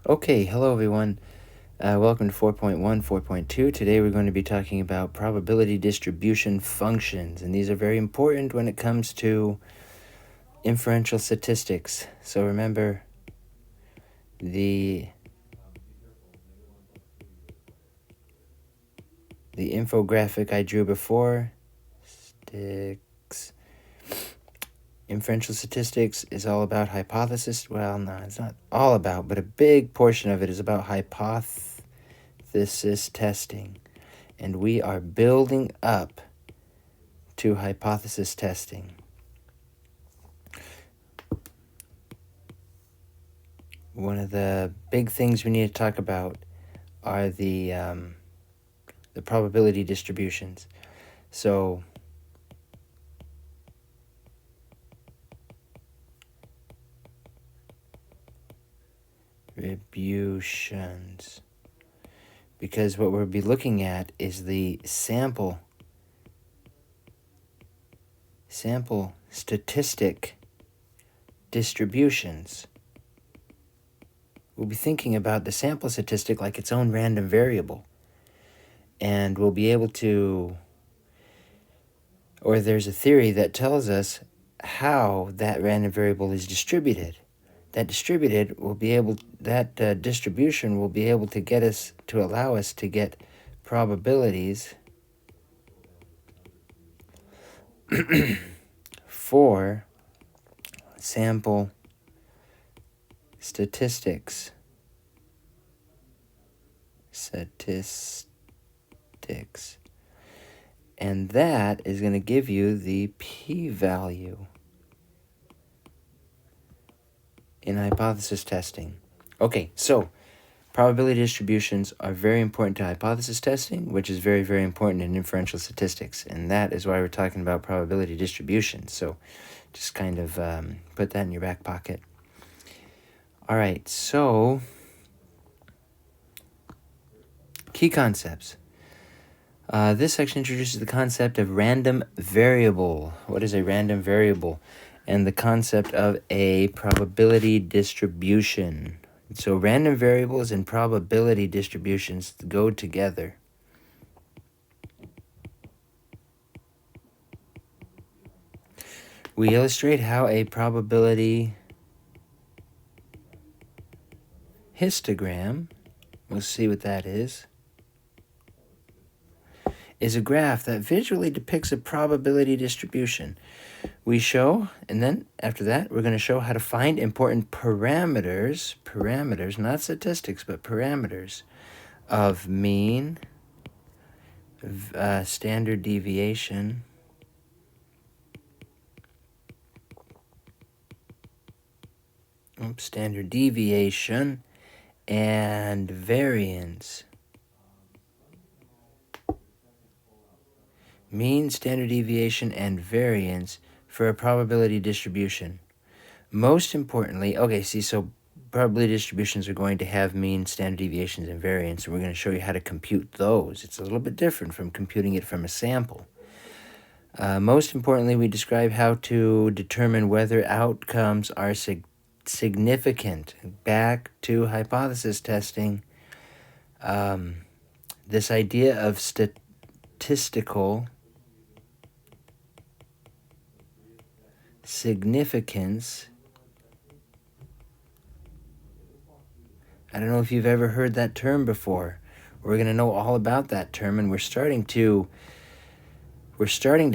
Okay, hello everyone. Welcome to 4.1, 4.2. Today we're going to be talking about probability distribution functions, and these are very important when it comes to inferential statistics. So remember the infographic I drew before. Inferential statistics is all about hypothesis. Well, no, it's not all about, but a big portion of it is about hypothesis testing. And we are building up to hypothesis testing. One of the big things we need to talk about are the probability distributions. So distributions, because what we'll be looking at is the sample statistic distributions. We'll be thinking about the sample statistic like its own random variable. And we'll be able to, or there's a theory that tells us how that random variable is distributed. That distribution will be able to get us, to allow us to get probabilities for sample statistics. And that is going to give you the p-value in hypothesis testing. Okay, so probability distributions are very important to hypothesis testing, which is very, very important in inferential statistics. And that is why we're talking about probability distribution. So just kind of put that in your back pocket. All right, so key concepts. This section introduces the concept of random variable. What is a random variable? And the concept of a probability distribution. So random variables and probability distributions go together. We illustrate how a probability histogram, we'll see what that is a graph that visually depicts a probability distribution. We show, and then after that, we're going to show how to find important parameters, not statistics, but parameters of mean, standard deviation, and variance. Mean, standard deviation, and variance for a probability distribution. Most importantly, so probability distributions are going to have mean, standard deviations, and variance, and we're going to show you how to compute those. It's a little bit different from computing it from a sample. Most importantly, we describe how to determine whether outcomes are significant. Back to hypothesis testing. This idea of statistical significance. I don't know if you've ever heard that term before. We're going to know all about that term, and we're starting to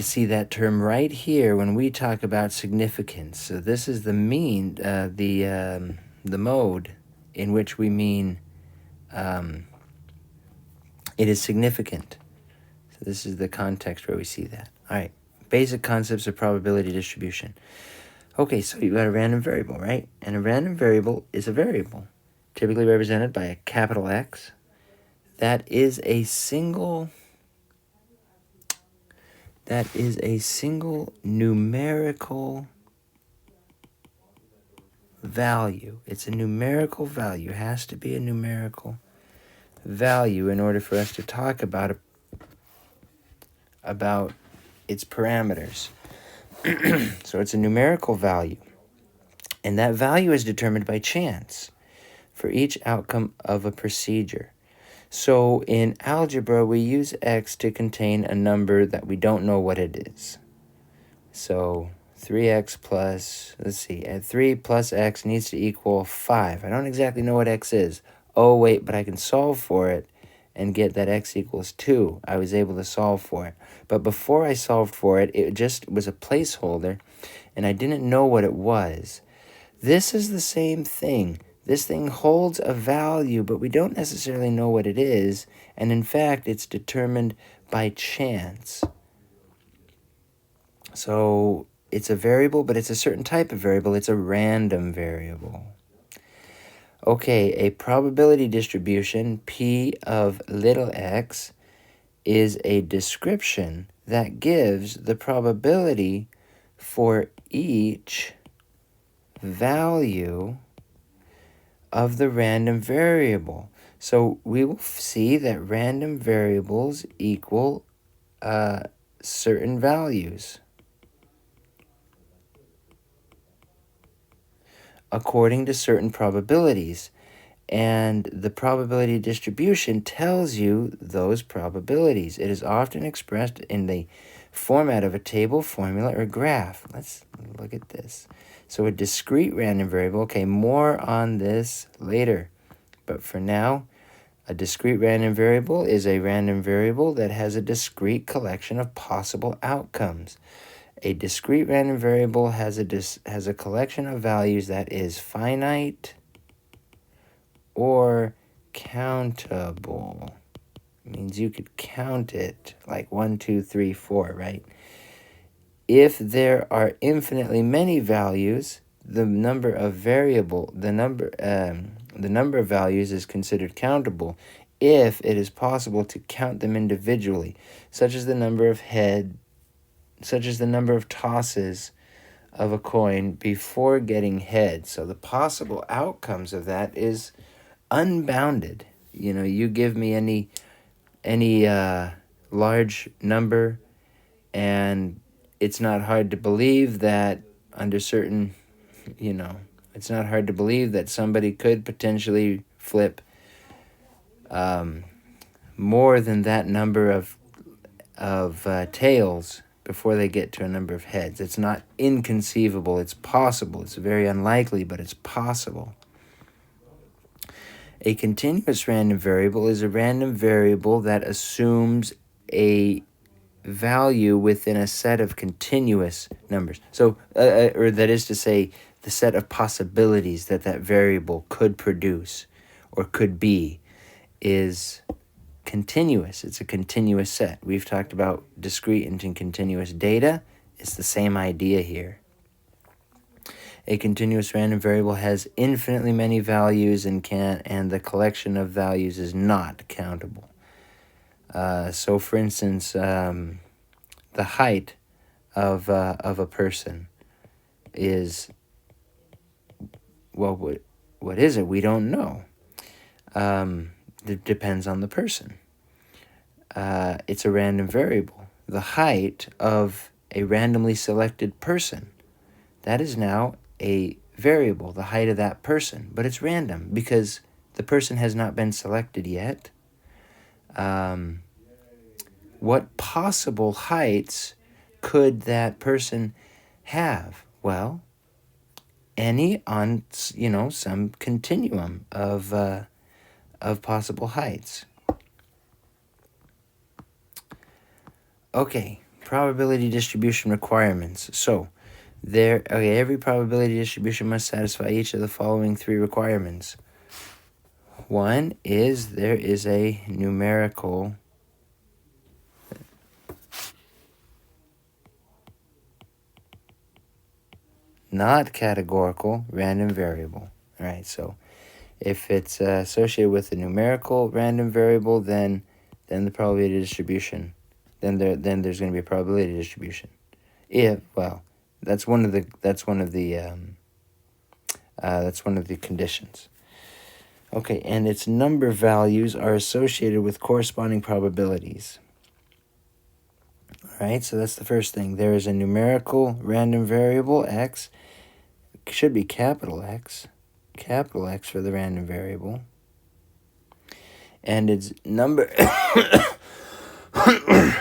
see that term right here when we talk about significance. So this is the mean, the mode in which we mean it is significant. So this is the context where we see that. All right, basic concepts of probability distribution. Okay, so you've got a random variable, right? And a random variable is a variable, typically represented by a capital X. That is a single numerical value. It's a numerical value. It has to be a numerical value in order for us to talk about its parameters. So it's a numerical value. And that value is determined by chance. for each outcome of a procedure. So in algebra, we use x to contain a number that we don't know what it is. So 3x plus, let's see, 3 plus x needs to equal 5. I don't exactly know what x is. Oh, wait, but I can solve for it and get that x equals 2. I was able to solve for it. But before I solved for it, it just was a placeholder, and I didn't know what it was. This is the same thing. This thing holds a value, but we don't necessarily know what it is, and in fact, it's determined by chance. So it's a variable, but it's a certain type of variable. It's a random variable. Okay, a probability distribution, P of little x, is a description that gives the probability for each value of the random variable. So we will see that random variables equal certain values according to certain probabilities. And the probability distribution tells you those probabilities. It is often expressed in the format of a table, formula, or graph. Let's look at this. So a discrete random variable, okay, more on this later. But for now, a discrete random variable is a random variable that has a discrete collection of possible outcomes. A discrete random variable has a collection of values that is finite or countable. It means you could count it like 1, 2, 3, 4, right? If there are infinitely many values, the number of values is considered countable if it is possible to count them individually, such as the number of tosses of a coin before getting heads. So the possible outcomes of that is unbounded. You know, you give me any large number, and it's not hard to believe that under certain, it's not hard to believe that somebody could potentially flip more than that number of tails before they get to a number of heads. It's not inconceivable. It's possible. It's very unlikely, but it's possible. A continuous random variable is a random variable that assumes a value within a set of continuous numbers. So, or that is to say, the set of possibilities that variable could produce or could be is continuous. It's a continuous set. We've talked about discrete and continuous data. It's the same idea here. A continuous random variable has infinitely many values and the collection of values is not countable. So, for instance, the height of a person is, well, what is it? We don't know. It depends on the person. It's a random variable. The height of a randomly selected person, that is now a variable, the height of that person, but it's random because the person has not been selected yet. What possible heights could that person have? Well, any on, some continuum of possible heights. Okay, probability distribution requirements. So, every probability distribution must satisfy each of the following 3 requirements. One is there is a numerical not categorical random variable. All right, so if it's associated with a numerical random variable, then the probability distribution, then there's going to be a probability distribution. That's one of the conditions. Okay, and its number values are associated with corresponding probabilities. All right, so that's the first thing. There is a numerical random variable, x. It should be capital X. capital X for the random variable, and its number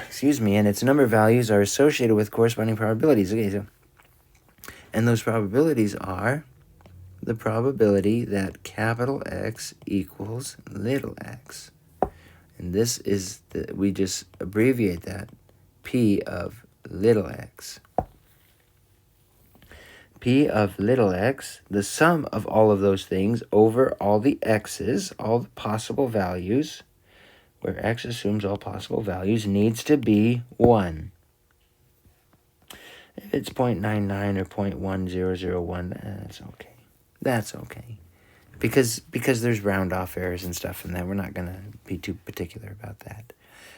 excuse me, and its number values are associated with corresponding probabilities. Okay, so, and those probabilities are the probability that capital X equals little x. And this is, we just abbreviate that, P of little x. P of little x, the sum of all of those things over all the x's, all the possible values, where x assumes all possible values, needs to be 1. If it's 0.99 or 0.1001, that's okay. That's okay. Because there's round off errors and stuff in that. We're not going to be too particular about that.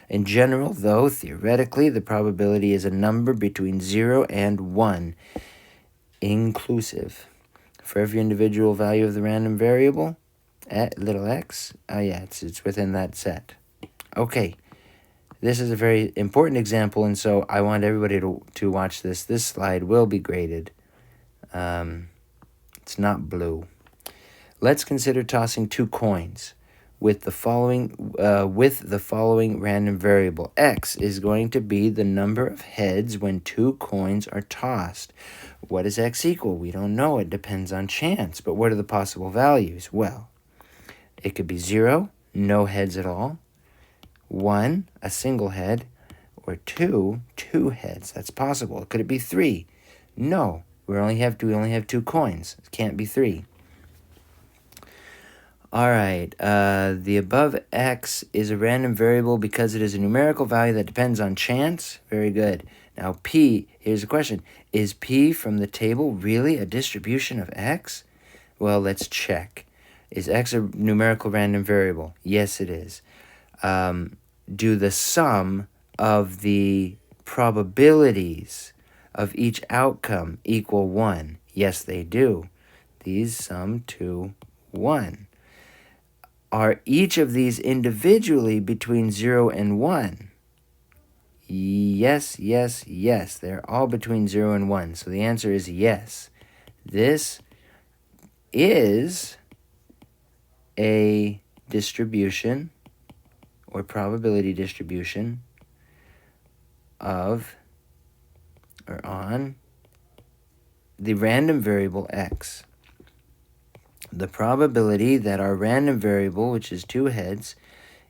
In general, though, theoretically, the probability is a number between 0 and 1, inclusive. For every individual value of the random variable at little x, it's within that set. Okay, this is a very important example, and so I want everybody to watch this. This slide will be graded. It's not blue. Let's consider tossing 2 coins with the following random variable. X is going to be the number of heads when 2 coins are tossed. What does x equal? We don't know. It depends on chance. But what are the possible values? Well, it could be 0, no heads at all, 1, a single head, or 2, 2 heads. That's possible. Could it be 3? No. We only have 2 coins. It can't be 3. All right, the above x is a random variable because it is a numerical value that depends on chance. Very good. Now p, here's a question. Is p from the table really a distribution of x? Well, let's check. Is x a numerical random variable? Yes, it is. Do the sum of the probabilities of each outcome equal 1? Yes, they do. These sum to 1. Are each of these individually between 0 and 1? Yes, yes, yes. They're all between 0 and 1. So the answer is yes. This is a distribution or probability distribution of or on the random variable x. The probability that our random variable, which is 2 heads,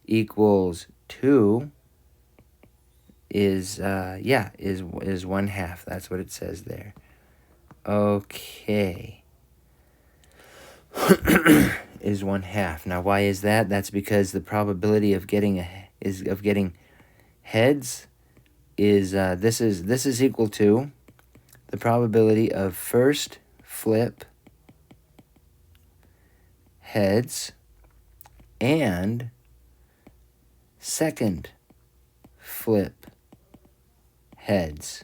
equals 2 is 1/2. That's what it says there. Okay. Is 1/2. Now, why is that? That's because the probability of getting heads is this is equal to the probability of first flip heads and second flip heads.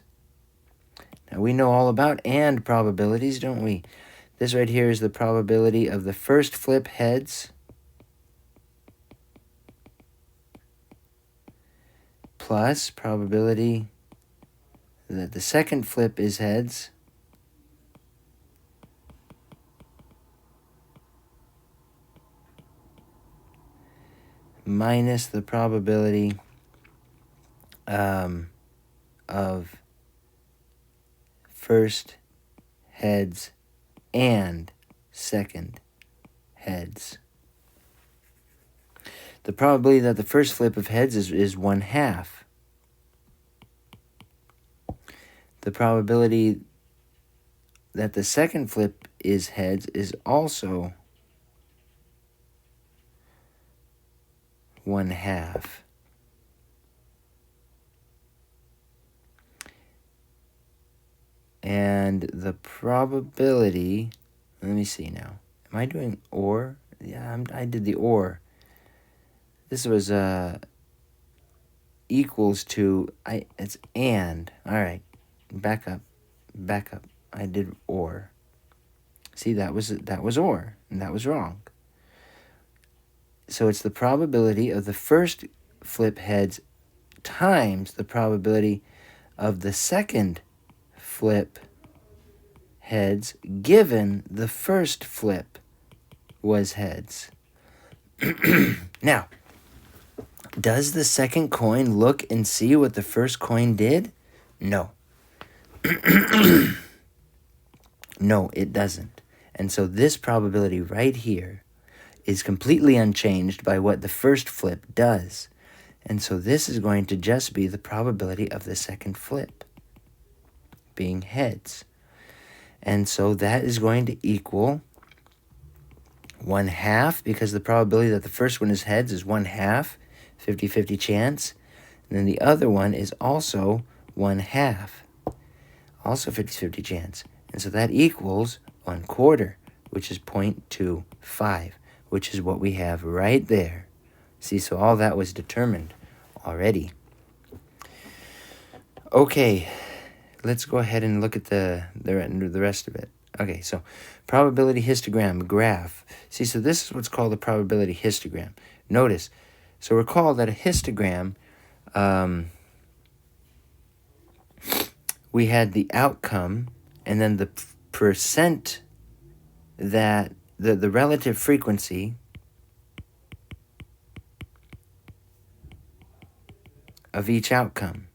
Now we know all about and probabilities, don't we? This right here is the probability of the first flip heads plus probability that the second flip is heads minus the probability of first heads and second heads. The probability that the first flip of heads is 1/2. The probability that the second flip is heads is also 1/2. And the probability, let me see now. Am I doing or? Yeah, I did the or. This was equals to, it's and. All right, back up. I did or. See, that was or, and that was wrong. So it's the probability of the first flip heads times the probability of the second flip heads given the first flip was heads. Now, does the second coin look and see what the first coin did? No. No, it doesn't. And so this probability right here is completely unchanged by what the first flip does. And so this is going to just be the probability of the second flip being heads. And so that is going to equal 1/2, because the probability that the first one is heads is 1/2, 50-50 chance. And then the other one is also 1/2, also 50-50 chance. And so that equals 1/4, which is 0.25, which is what we have right there. See, so all that was determined already. Okay, let's go ahead and look at the rest of it. Okay, so probability histogram graph. See, so this is what's called a probability histogram. Notice, so recall that a histogram, we had the outcome and then the percent that the relative frequency of each outcome.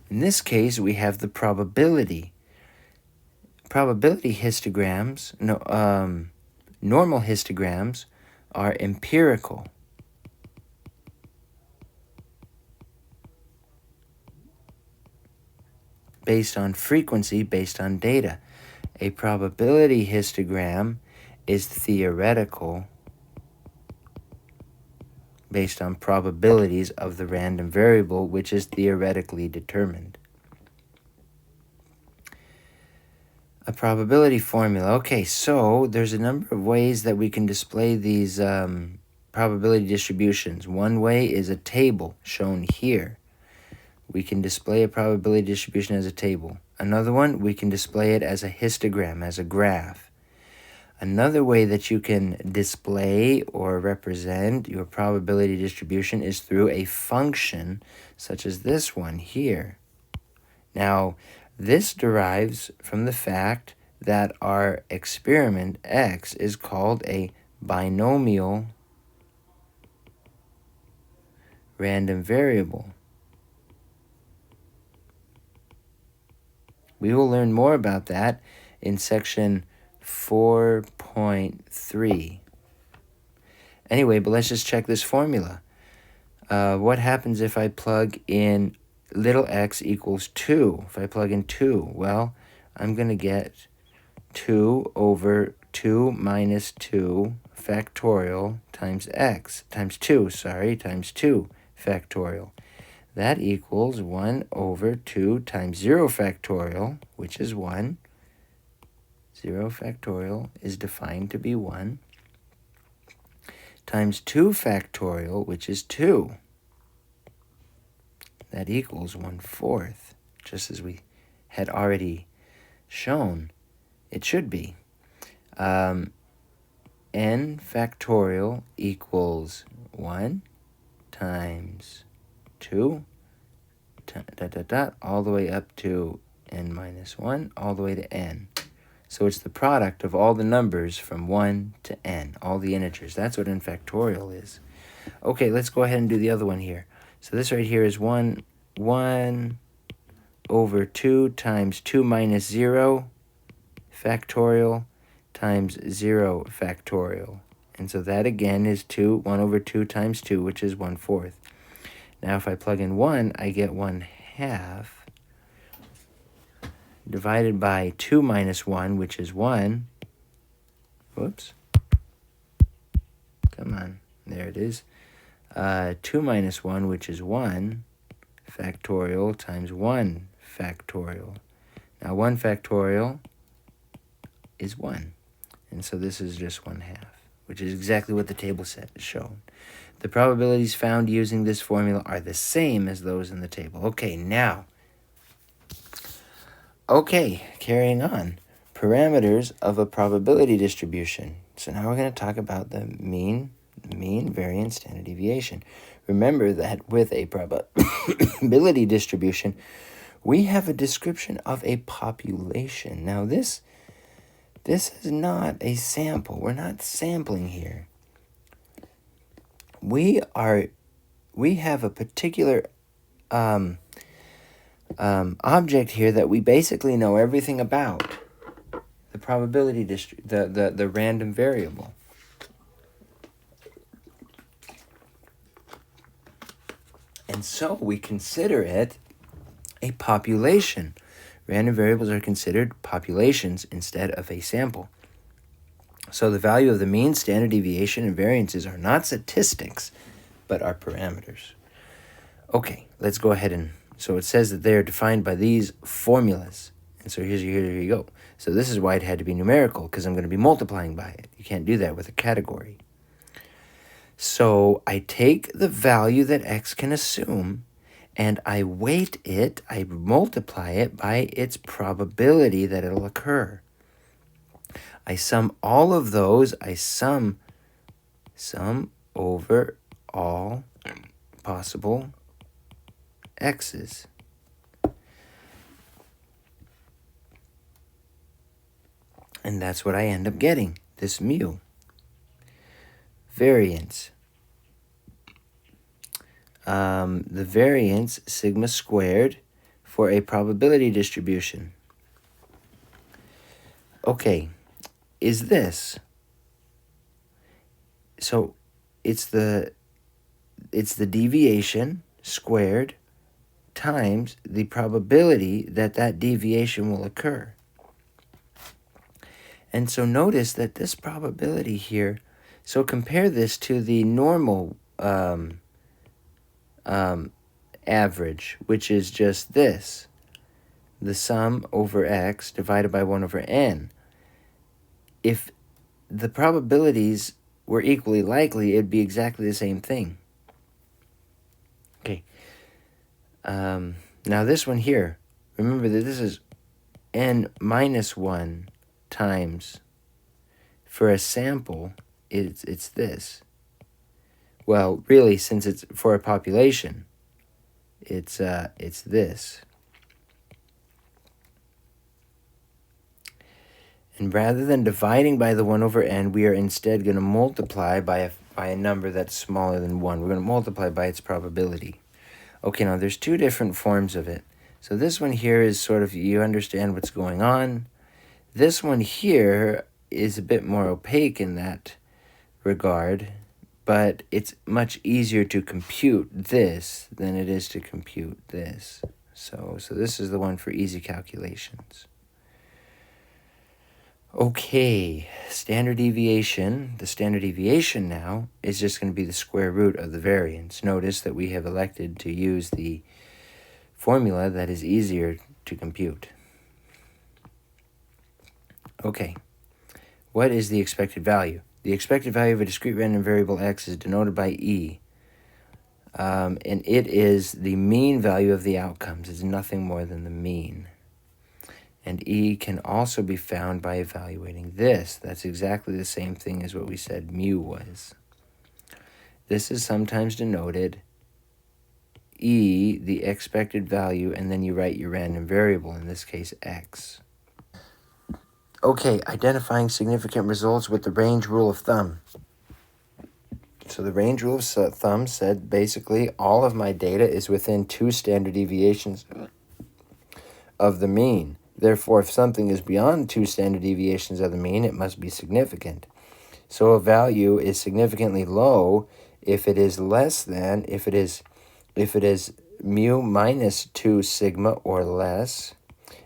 In this case, we have the probability. Probability histograms, normal histograms are empirical. Based on frequency, based on data. A probability histogram is theoretical, based on probabilities of the random variable, which is theoretically determined. A probability formula. Okay, so there's a number of ways that we can display these probability distributions. One way is a table shown here. We can display a probability distribution as a table. Another one, we can display it as a histogram, as a graph. Another way that you can display or represent your probability distribution is through a function such as this one here. Now, this derives from the fact that our experiment X is called a binomial random variable. We will learn more about that in section 4.3. Anyway, but let's just check this formula. What happens if I plug in little x equals 2? If I plug in 2, well, I'm going to get 2 over 2 minus 2 factorial times x, times 2 factorial. That equals 1 over 2 times 0 factorial, which is 1. 0 factorial is defined to be 1, times 2 factorial, which is 2. That equals 1/4, just as we had already shown it should be. N factorial equals 1 times 2, all the way up to n minus 1, all the way to n. So it's the product of all the numbers from 1 to n, all the integers. That's what n factorial is. Okay, let's go ahead and do the other one here. So this right here is 1 over 2 times 2 minus 0 factorial times 0 factorial. And so that again is 1 over 2 times 2, which is 1/4. Now if I plug in 1, I get 1/2 divided by 2 minus 1, which is 1. Whoops. Come on. There it is. 2 minus 1, which is 1 factorial times 1 factorial. Now 1 factorial is 1. And so this is just 1/2, which is exactly what the table set is shown. The probabilities found using this formula are the same as those in the table. Okay, now. Okay, carrying on. Parameters of a probability distribution. So now we're going to talk about the mean, variance, standard deviation. Remember that with a probability distribution, we have a description of a population. Now this This is not a sample. We're not sampling here. We have a particular object here that we basically know everything about. The probability the random variable. And so we consider it a population. Random variables are considered populations instead of a sample. So the value of the mean, standard deviation, and variances are not statistics, but are parameters. Okay, let's go ahead and, so it says that they are defined by these formulas. And so here you go. So this is why it had to be numerical, because I'm going to be multiplying by it. You can't do that with a category. So I take the value that x can assume, and I weight it, I multiply it by its probability that it'll occur. I sum all of those, I sum over all possible x's. And that's what I end up getting, this mu. Variance. The variance, sigma squared, for a probability distribution. Okay, is this. So it's the deviation squared times the probability that that deviation will occur. And so notice that this probability here, so compare this to the normal average, which is just this, the sum over x divided by 1 over n. If the probabilities were equally likely, it'd be exactly the same thing. Okay. Now this one here, remember that this is n minus 1 times, for a sample, it's this. Well, really, since it's for a population, it's this. And rather than dividing by the 1 over n, we are instead going to multiply by a number that's smaller than 1. We're going to multiply by its probability. Okay, now there's two different forms of it. So this one here is sort of, you understand what's going on. This one here is a bit more opaque in that regard, but it's much easier to compute this than it is to compute this. So this is the one for easy calculations. Okay, standard deviation. The standard deviation now is just going to be the square root of the variance. Notice that we have elected to use the formula that is easier to compute. Okay, what is the expected value? The expected value of a discrete random variable x is denoted by e. And it is the mean value of the outcomes. It's nothing more than the mean. And e can also be found by evaluating this. That's exactly the same thing as what we said mu was. This is sometimes denoted e, the expected value, and then you write your random variable, in this case x. Okay, identifying significant results with the range rule of thumb. So the range rule of thumb said basically all of my data is within 2 standard deviations of the mean. Therefore, if something is beyond 2 standard deviations of the mean, it must be significant. So a value is significantly low if it is less than, if it is mu minus 2 sigma or less.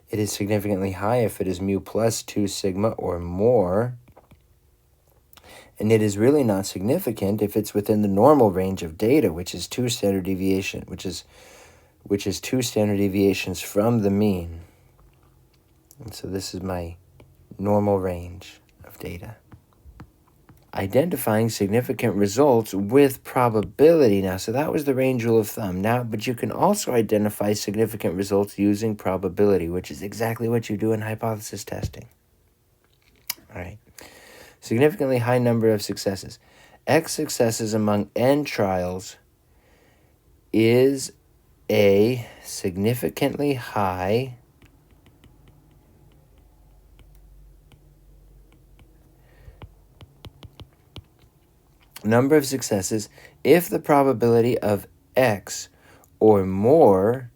It is significantly high if it is mu plus 2 sigma or more. And it is really not significant if it's within the normal range of data, which is 2 standard deviation, which is 2 standard deviations from the mean. And so this is my normal range of data. Identifying significant results with probability. Now, so that was the range rule of thumb. Now, but you can also identify significant results using probability, which is exactly what you do in hypothesis testing. All right. Significantly high number of successes. X successes among n trials is a significantly high number of successes if the probability of X or more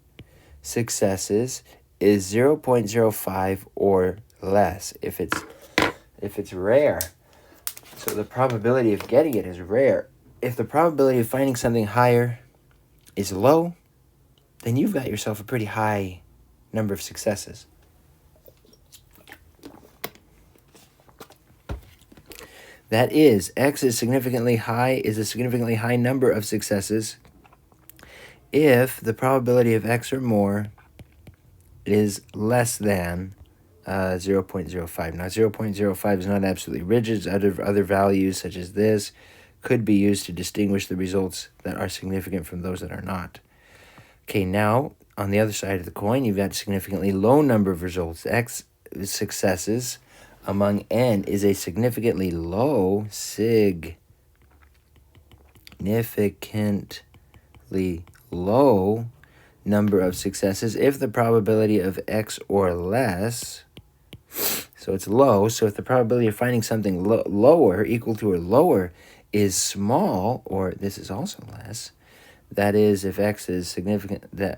successes is 0.05 or less if it's rare. So the probability of getting it is rare. If the probability of finding something higher is low, then you've got yourself a pretty high number of successes. That is, X is a significantly high number of successes if the probability of X or more is less than 0.05. Now, 0.05 is not absolutely rigid. Other values, such as this, could be used to distinguish the results that are significant from those that are not. Okay, now, on the other side of the coin, you've got significantly low number of results. X successes among N is a significantly low number of successes if the probability of X or less, so it's low, so if the probability of finding something lower, equal to or lower, is small, or this is also less, that is, if X is significant, that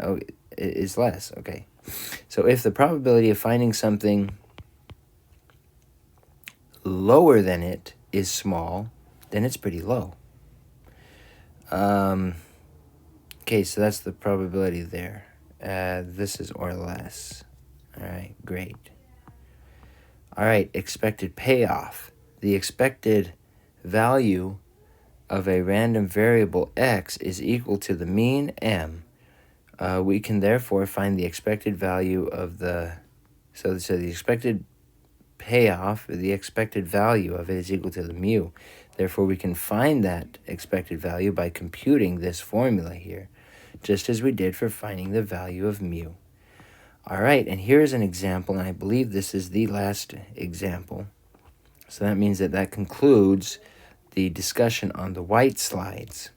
is less, okay. So if the probability of finding something lower than it is small, then it's pretty low. Okay, so that's the probability there. This is or less. All right, great. All right, expected payoff. The expected value of a random variable X is equal to the mean M. We can therefore find the expected value of the, so the expected payoff, the expected value of it is equal to the mu. Therefore, we can find that expected value by computing this formula here, just as we did for finding the value of mu. All right, and here's an example, and I believe this is the last example. So that means that concludes the discussion on the white slides.